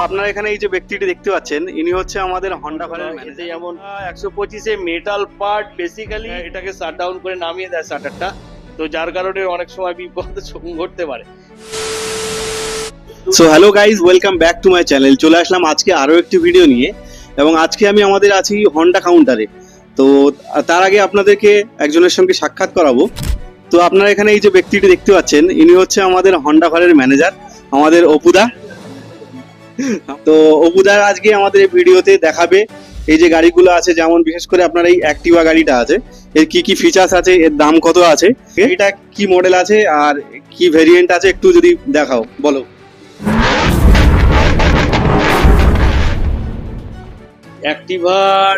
আপনারা এখানে এই যে ব্যক্তিটি দেখতে পাচ্ছেন, ইনি হচ্ছে আমাদের হন্ডা কারের এতে যেমন 125-এ মেটাল পার্ট বেসিক্যালি এটাকে শাট ডাউন করে নামিয়ে দেয় শাটারটা, তো যার কারণে অনেক সময় বিপদ ঘটতে পারে। So hello guys, welcome back to my channel. চলে আসলাম আজকে আরো একটি ভিডিও নিয়ে, এবং আজকে আমি আমাদের আছি হন্ডা কাউন্টারে। তো তার আগে আপনাদেরকে একজনের সঙ্গে সাক্ষাৎ করাবো। তো আপনারা এখানে এই যে ব্যক্তিটি দেখতে পাচ্ছেন, ইনি হচ্ছে আমাদের হন্ডা কারের ম্যানেজার, আমাদের অপুদা। তো অপুদা আজকে আমাদের এই ভিডিওতে দেখাবে এই যে গাড়িগুলো আছে, যেমন বিশেষ করে আপনার এই অ্যাক্টিভা গাড়িটা আছে, এর কি কি ফিচার্স আছে, এর দাম কত আছে, এটা কি মডেল আছে আর কি ভেরিয়েন্ট আছে, একটু যদি দেখাও, বলো। অ্যাক্টিভার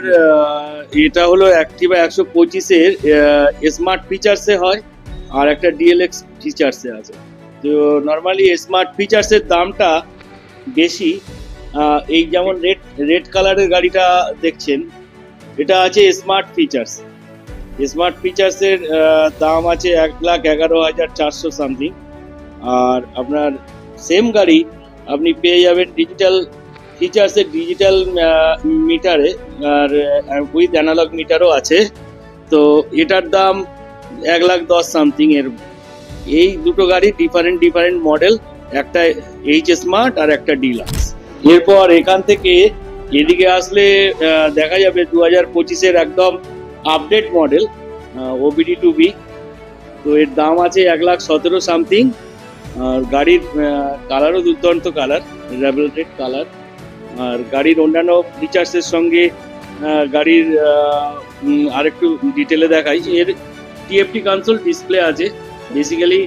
এটা হলো অ্যাক্টিভা 125-এর স্মার্ট ফিচার্সে হয়, আর একটা ডিএলএক্স ফিচার্সে আছে। তো নর্মালি স্মার্ট ফিচার্সের দামটা বেশি। এই যেমন রেড কালারের গাড়িটা দেখছেন, এটা আছে স্মার্ট ফিচার্স। স্মার্ট ফিচার্সের দাম আছে 1,11,400 সামথিং। আর আপনার সেম গাড়ি আপনি পেয়ে যাবেন ডিজিটাল ফিচার্সের ডিজিটাল মিটারে, আর উইথ অ্যানালগ মিটারও আছে। তো এটার দাম 1,10,000 সামথিং। এর এই দুটো গাড়ি ডিফারেন্ট মডেল, একটা এইচ স্মার্ট আর একটা ডিলাক্স। এরপর এখান থেকে এদিকে আসলে দেখা যাবে 2025-এর একদম আপডেট মডেল ওবিডি 2B। তো এর দাম আছে 1,17,000 সামথিং। আর গাড়ির কালারও দুর্দান্ত কালার, রেবেল রেড কালার। আর গাড়ির অন্যান্য ফিচার্সের সঙ্গে গাড়ির আরেকটু ডিটেলে দেখাই। এর টিএফটি কনসোল ডিসপ্লে আছে, বেসিক্যালি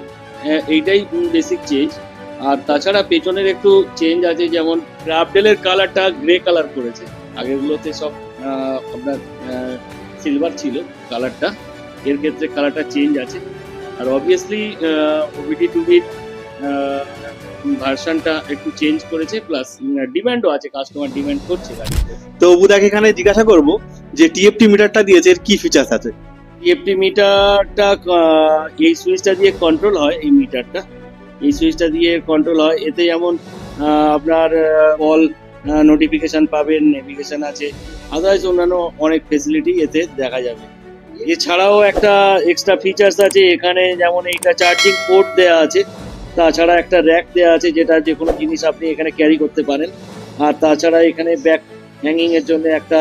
এইটাই বেসিক চেঞ্জ। আর তাছাড়া পেছনের একটু চেঞ্জ আছে, যেমন ক্রাফটেলের কালারটা গ্রে কালার করেছে, আগেরগুলোতে সব আপনার সিলভার ছিল কালারটা, এর ক্ষেত্রে কালারটা চেঞ্জ আছে। আর অবভিয়াসলি ওবিডি 2B ভার্সনটা একটু চেঞ্জ করেছে, প্লাস ডিমান্ডও আছে, কাস্টমার ডিমান্ড করছে গাড়ি। তো অপুদাকে এখানে জিজ্ঞাসা করব যে টিএফটি মিটারটা দিয়েছে, এর কি ফিচার্স আছে। টিএফটি মিটারটা এই সুইচটা দিয়ে কন্ট্রোল হয়। এই সুইচটা দিয়ে কন্ট্রোল হয়। এতে যেমন আপনার কল নোটিফিকেশন পাবেন, নেভিগেশন আছে, আদার্স অন্যান্য অনেক ফেসিলিটি এতে দেখা যাবে। এছাড়াও একটা এক্সট্রা ফিচার্স আছে এখানে, যেমন এইটা চার্জিং পোর্ট দেওয়া আছে, তাছাড়া একটা র্যাক দেওয়া আছে, যেটা যে কোনো জিনিস আপনি এখানে ক্যারি করতে পারেন। আর তাছাড়া এখানে ব্যাক হ্যাঙ্গিং এর জন্য একটা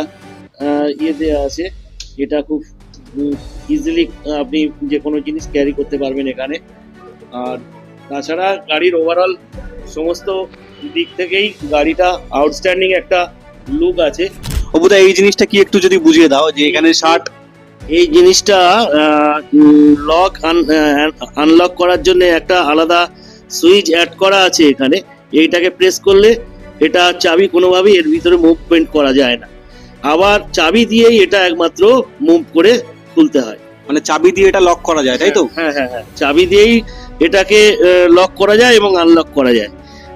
দেওয়া আছে, এটা খুব ইজিলি আপনি যে কোনো জিনিস ক্যারি করতে পারবেন এখানে। আর তাছাড়া গাড়ির ওভারঅল সমস্ত দিক থেকেই গাড়িটা আউটস্ট্যান্ডিং একটা লুক আছে। অপুদা এই জিনিসটা কি একটু যদি বুঝিয়ে দাও, যে এখানে শার্ট, এই জিনিসটা লক আনলক করার জন্য একটা আলাদা সুইচ অ্যাড করা আছে এখানে। এইটাকে প্রেস করলে এটা চাবি কোনোভাবেই এর ভিতরে মুভমেন্ট করা যায় না, আবার চাবি দিয়েই এটা একমাত্র মুভ করে খুলতে হয়। মানে চাবি দিয়ে এটা লক করা যায়, তাই তো? হ্যাঁ, চাবি দিয়েই এটাকে লক করা যায় এবং আনলক করা যায়।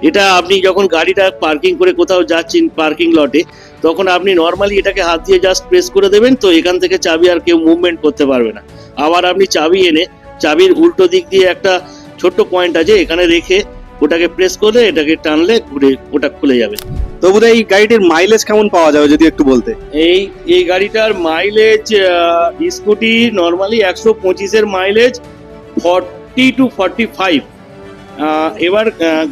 এটা আপনি যখন গাড়িটা পার্কিং করে কোথাও যাচ্ছেন পার্কিং লটে, তখন আপনি নর্মালি এটাকে হাত দিয়ে জাস্ট প্রেস করে দেবেন, তো এখান থেকে চাবি আর কেউ মুভমেন্ট করতে পারবে না। আবার আপনি চাবি এনে চাবির উল্টো দিক দিয়ে একটা ছোট্ট পয়েন্ট আছে, এখানে রেখে ওটাকে প্রেস করলে এটাকে টানলে ঘুরে ওটা খুলে যাবে। তো অপুদা এই গাড়িটির মাইলেজ কেমন পাওয়া যাবে যদি একটু বলতে। এই গাড়িটার মাইলেজ স্কুটি নর্মালি 125-এর মাইলেজ 40 to 45। এবার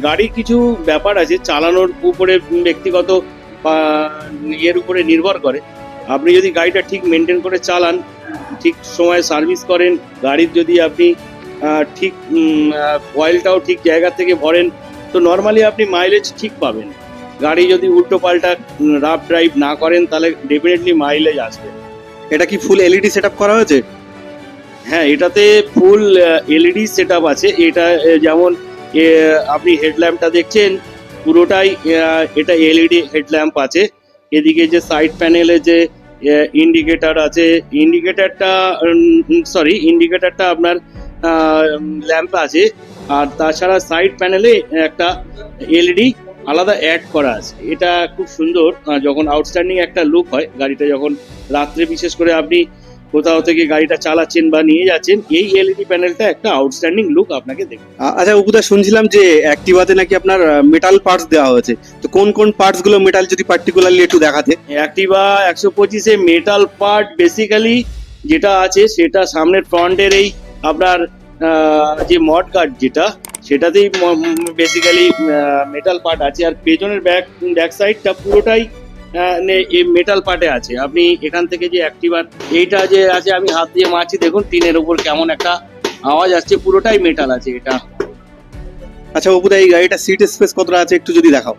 গাড়ির কিছু ব্যাপার আছে, চালানোর উপরে ব্যক্তিগত ইয়ের উপরে নির্ভর করে। আপনি যদি গাড়িটা ঠিক মেনটেন করে চালান, ঠিক সময় সার্ভিস করেন, গাড়ির যদি আপনি ঠিক অয়েলটাও ঠিক জায়গা থেকে ভরেন, তো নর্মালি আপনি মাইলেজ ঠিক পাবেন। গাড়ি যদি উল্টো পাল্টা রাফ ড্রাইভ না করেন, তাহলে ডেফিনেটলি মাইলেজ আসবে। এটা কি ফুল এলইডি সেটআপ করা হয়েছে? হ্যাঁ, এটাতে ফুল এলইডি সেটআপ আছে। এটা যেমন আপনি হেডল্যাম্পটা দেখছেন, পুরোটাই এটা এলইডি হেডল্যাম্প আছে। এদিকে যে সাইড প্যানেলে যে ইন্ডিকেটর আছে, ইন্ডিকেটরটা আপনার ল্যাম্প আছে। আর তাছাড়া সাইড প্যানেলে একটা এলইডি আলাদা অ্যাড করা আছে। এটা খুব সুন্দর, যখন আউটস্ট্যান্ডিং একটা লুক হয় গাড়িটা, যখন রাত্রে বিশেষ করে আপনি কোথাও থেকে গাড়িটা চালাচ্ছেন বা নিয়ে যাচ্ছেন, এই এলইডি প্যানেলটা একটা আউটস্ট্যান্ডিং লুক আপনাকে দেবে। আচ্ছা অপুদা, শুনছিলাম যে অ্যাক্টিভাতে নাকি আপনার মেটাল পার্টস দেওয়া হয়েছে, তো কোন কোন পার্টস গুলো মেটাল, যদি পার্টিকুলারলি একটু দেখাতে। অ্যাক্টিভা 125-এ মেটাল পার্ট বেসিক্যালি যেটা আছে সেটা সামনের ফ্রন্টের এই আপনার যে মড গার্ড যেটা, সেটাতেই বেসিক্যালি মেটাল পার্ট আছে। আর পেছনের ব্যাক সাইডটা পুরোটাই মেটাল পার্টে আছে। আপনি এখান থেকে যে অ্যাক্টিভার এইটা যে আছে, আমি হাত দিয়ে মারছি, দেখুন টিনের উপর কেমন একটা আওয়াজ আসছে, পুরোটাই মেটাল আছে এটা। আচ্ছা অপুদা, এই গাড়িটা সিট স্পেস কতটা আছে একটু যদি দেখাও।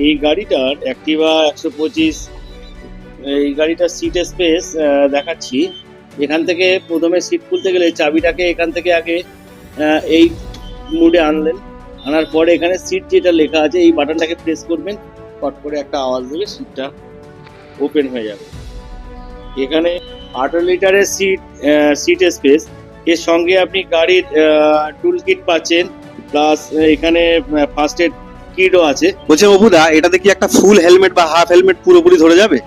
এই গাড়িটার অ্যাক্টিভা 125, এই গাড়িটার সিট স্পেস দেখাচ্ছি। এখান থেকে প্রথমে সিট খুলতে গেলে চাবিটাকে এখান থেকে আগে এই মুডে আনলেন, আনার পরে এখানে সিট যেটা লেখা আছে এই বাটনটাকে প্রেস করবেন, পট করে একটা আওয়াজ দেবে, সিটটা ওপেন হয়ে যাবে। এখানে 18 লিটারের সিট স্পেস, এর সঙ্গে আপনি গাড়ির টুল কিট পাচ্ছেন, প্লাস এখানে ফার্স্ট এড কিটও আছে। বলছে অপুদা, এটাতে কি একটা ফুল হেলমেট বা হাফ হেলমেট পুরোপুরি ধরে যাবে?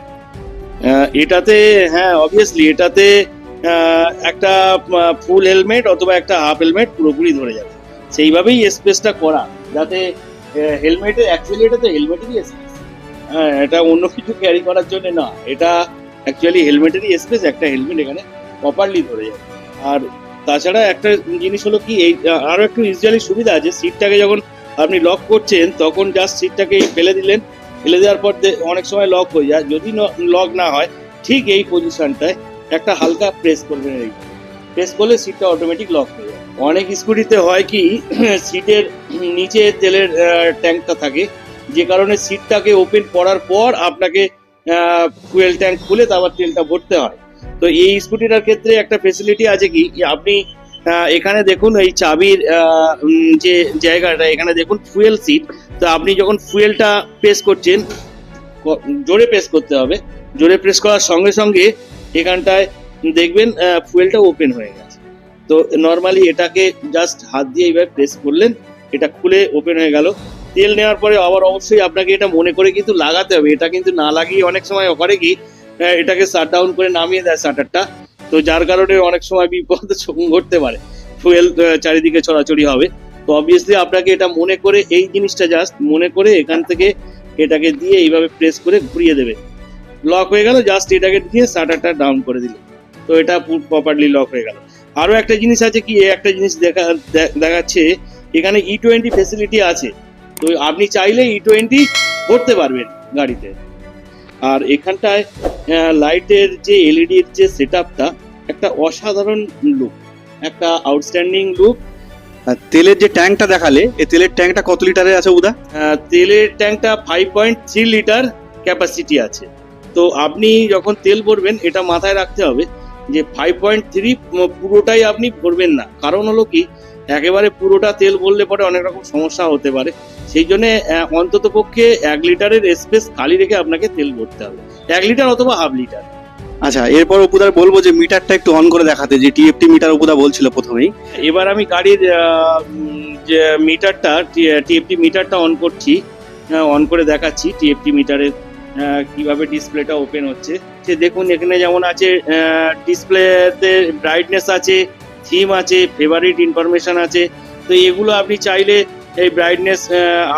এটাতে হ্যাঁ অবভিয়াসলি এটাতে একটা ফুল হেলমেট অথবা একটা হাফ হেলমেট পুরোপুরি ধরে যাবে। সেইভাবেই স্পেসটা করা, যাতে হেলমেটের অ্যাকচুয়ালি এটা তো হেলমেটেরই স্পেস, হ্যাঁ, এটা অন্য কিছু ক্যারি করার জন্য না, এটা অ্যাকচুয়ালি হেলমেটেরই স্পেস, একটা হেলমেট এখানে প্রপারলি ধরে যাবে। আর তাছাড়া একটা জিনিস হলো কি, এই আরো একটু ইউজুয়ালি সুবিধা আছে, সিটটাকে যখন আপনি লক করছেন তখন জাস্ট সিটটাকে ফেলে দিলেন, ফেলে দেওয়ার পর অনেক সময় লক হয়ে যায়, যদি লক না হয় ঠিক এই পজিশনটায় একটা হালকা প্রেস করবেন, এই প্রেস করলে সিটটা অটোমেটিক লক হয়ে যায়। অনেক স্কুটিতে হয় কি সিটের নিচে তেলের ট্যাঙ্কটা থাকে, যে কারণে সিটটাকে ওপেন করার পর আপনাকে ফুয়েল ট্যাঙ্ক খুলে তারপর তেলটা ভরতে হয়। তো এই স্কুটিটার ক্ষেত্রে একটা ফেসিলিটি আছে কি, আপনি এখানে দেখুন এই চাবির যে জায়গাটা, এখানে দেখুন ফুয়েল সিট, তো আপনি যখন ফুয়েলটা প্রেস করছেন, জোরে প্রেস করতে হবে, জোরে প্রেস করার সঙ্গে সঙ্গে এখানটায় দেখবেন ফুয়েলটা ওপেন হয়ে গেছে। তো নর্মালি এটাকে জাস্ট হাত দিয়ে এইভাবে প্রেস করলেন, এটা খুলে ওপেন হয়ে গেল। তেল নেওয়ার পরে আবার অবশ্যই আপনাকে এটা মনে করে কিন্তু লাগাতে হবে, এটা কিন্তু না লাগিয়ে অনেক সময় করে কি এটাকে শাট ডাউন করে নামিয়ে দেয় শাটারটা, তো যার কারণে অনেক সময় বিপদ ঘটতে পারে, ফুয়েল চারিদিকে ছড়াছড়ি হবে। তো অবভিয়াসলি আপনাকে এটা মনে করে, এই জিনিসটা জাস্ট মনে করে এখান থেকে এটাকে দিয়ে এইভাবে প্রেস করে ঘুরিয়ে দেবে, লক হয়ে গেল, জাস্ট এটাকে দিয়ে শাটারটা ডাউন করে দিলে, তো এটা প্রপারলি লক হয়ে গেল। আরো একটা জিনিস আছে কি, একটা জিনিস দেখাচ্ছে এখানে E20 ফেসিলিটি আছে, তো আপনি চাইলে E20 করতে পারবেন গাড়িতে। আর এখানটায় লাইটের যে এলইডির যে সেটআপটা, একটা অসাধারণ লুক, একটা আউটস্ট্যান্ডিং লুক। আর তেলের যে ট্যাঙ্কটা দেখালে, এই তেলের ট্যাঙ্কটা কত লিটারের আছে উদা? তেলের ট্যাঙ্কটা 5.3 লিটার ক্যাপাসিটি আছে। তো আপনি যখন তেল ভরবেন এটা মাথায় রাখতে হবে যে 5.3 পুরোটাই আপনি ভরবেন না, কারণ হলো কি একেবারে পুরোটা তেল ভরলে পরে অনেক রকম সমস্যা হতে পারে, সেই জন্য অন্তত পক্ষে 1 লিটারের স্পেস খালি রেখে আপনাকে তেল ভরতে হবে, 1 লিটার অথবা হাফ লিটার। আচ্ছা, এরপর অপুদার বলবো যে মিটারটা একটু অন করে দেখাতে, যে টিএফটি মিটার অপুদা বলছিল প্রথমেই। এবার আমি গাড়ির যে মিটারটা, টিএফটি মিটারটা অন করছি, অন করে দেখাচ্ছি টিএফটি মিটারের কিভাবে ডিসপ্লেটা ওপেন হচ্ছে। যে দেখুন এখানে যেমন আছে ডিসপ্লেতে ব্রাইটনেস আছে, থিম আছে, ফেভারিট ইনফরমেশন আছে, তো এগুলো আপনি চাইলে এই ব্রাইটনেস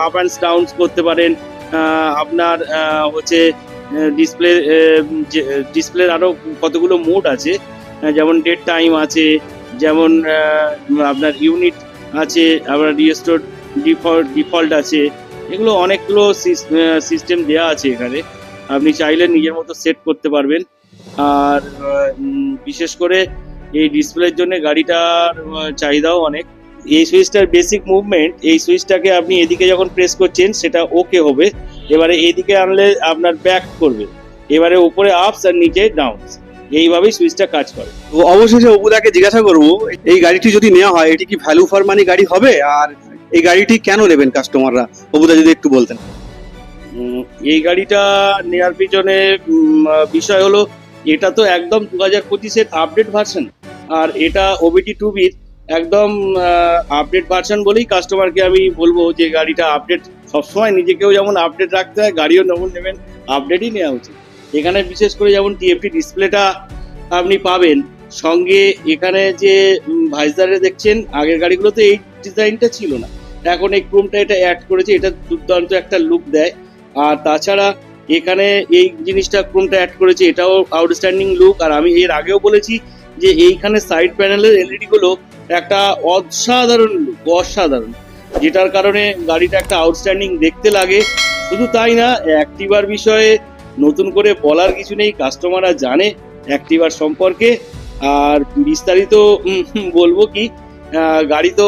আপ অ্যান্ড ডাউন করতে পারেন। আপনার হচ্ছে ডিসপ্লের আরো কতগুলো মোড আছে, যেমন ডেট টাইম আছে, যেমন আপনার ইউনিট আছে, আবার রিস্টোর ডিফল্ট আছে, এগুলো অনেকগুলো সিস্টেম দেওয়া আছে এখানে, আপনি চাইলে নিজের মতো সেট করতে পারবেন। আর বিশেষ করে এই ডিসপ্লের জন্য গাড়িটার চাহিদাও অনেক। এই সুইচটার বেসিক মুভমেন্ট, এই সুইচটাকে আপনি এদিকে যখন প্রেস করছেন সেটা ওকে হবে, এবারে এইদিকে আনলে আপনার ব্যাক করবে, এবারে উপরে আপস আর নিচে ডাউনস, এইভাবেই সুইচটা কাজ করে। তো অবশেষে অপুদাকে জিজ্ঞাসা করবো, এই গাড়িটি যদি নেওয়া হয় এটি কি ভ্যালু ফর মানি গাড়ি হবে, আর এই গাড়িটি কেন নেবেন কাস্টমাররা, অপুদা যদি একটু বলতেন। এই গাড়িটা নেওয়ার পিছনে বিষয় হলো, এটা তো একদম 2025-এর আপডেট ভার্সন, আর এটা ওবিটি 2বির একদম আপডেট ভার্সন বলেই কাস্টমারকে আমি বলবো যে গাড়িটা আপডেট, সবসময় নিজেকেও যেমন আপডেট রাখতে হয়, গাড়িও যেমন নেবেন আপডেটই নেওয়া উচিত। এখানে বিশেষ করে যেমন টিএফটি ডিসপ্লেটা আপনি পাবেন। সঙ্গে এখানে যে ভাইজারে দেখছেন, আগের গাড়িগুলোতে এই ডিজাইনটা ছিল না, এখন এই ক্রোমটা এটা অ্যাড করেছে, এটা দুর্দান্ত একটা লুক দেয়। আর তাছাড়া এখানে এই জিনিসটা ক্রোমটা অ্যাড করেছে, এটাও আউটস্ট্যান্ডিং লুক। আর আমি এর আগেও বলেছি যে এইখানে সাইড প্যানেলের এলইডি গুলো একটা অসাধারণ লুক, অসাধারণ, যেটার কারণে গাড়িটা একটা আউটস্ট্যান্ডিং দেখতে লাগে। শুধু তাই না, অ্যাক্টিভার বিষয়ে নতুন করে বলার কিছু নেই, কাস্টমাররা জানে অ্যাক্টিভার সম্পর্কে। আর বিস্তারিত বলবো কি, গাড়ি তো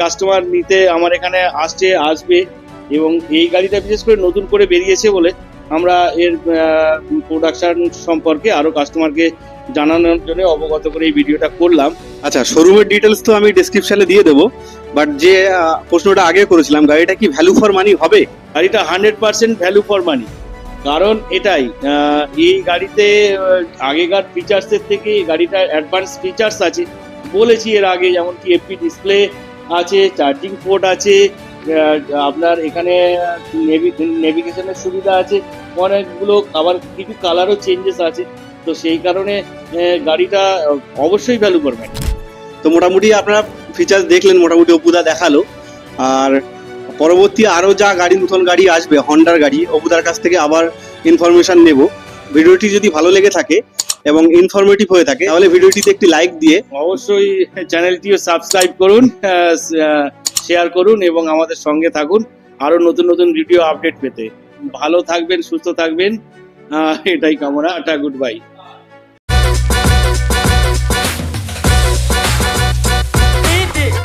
কাস্টমার নিতে আমার এখানে আসবে, এবং এই গাড়িটা বিশেষ করে নতুন করে বেরিয়েছে বলে আমরা এর প্রোডাকশন সম্পর্কে আরো কাস্টমারকে জানানোর জন্য অবগত করে এই ভিডিওটা করলাম। আচ্ছা, শোরুমের ডিটেলস তো আমি ডেসক্রিপশনে দিয়ে দেবো, বাট যে প্রশ্নটা আগে করেছিলাম, গাড়িটা কি ভ্যালু ফর মানি হবে? গাড়িটা 100% ভ্যালু ফর মানি। কারণ এটাই, এই গাড়িতে আগেকার ফিচার্সের থেকে এই গাড়িটার অ্যাডভান্স ফিচার্স আছে, বলেছি এর আগে, যেমন কি এফপি ডিসপ্লে আছে, চার্জিং পোর্ট আছে, আপনার এখানে নেভিগেশনের সুবিধা আছে অনেকগুলো, আবার কিছু কালারও চেঞ্জেস আছে। তো সেই কারণে গাড়িটা অবশ্যই ভ্যালু ফর মানি। তো মোটামুটি আপনারা ফিচার্স দেখলেন, মোটামুটি অপুদা দেখালো। আর পরবর্তী আরো যা গাড়ি, নতুন গাড়ি আসবে, হন্ডার গাড়ি, অপুদার কাছ থেকে আবার ইনফরমেশন নেব। ভিডিওটি যদি ভালো লেগে থাকে এবং ইনফরমেটিভ হয়ে থাকে, তাহলে ভিডিওটিতে একটি লাইক দিয়ে অবশ্যই চ্যানেলটিও সাবস্ক্রাইব করুন, শেয়ার করুন এবং আমাদের সঙ্গে থাকুন আরো নতুন নতুন ভিডিও আপডেট পেতে। ভালো থাকবেন, সুস্থ থাকবেন, এটাই কামনা। Good bye.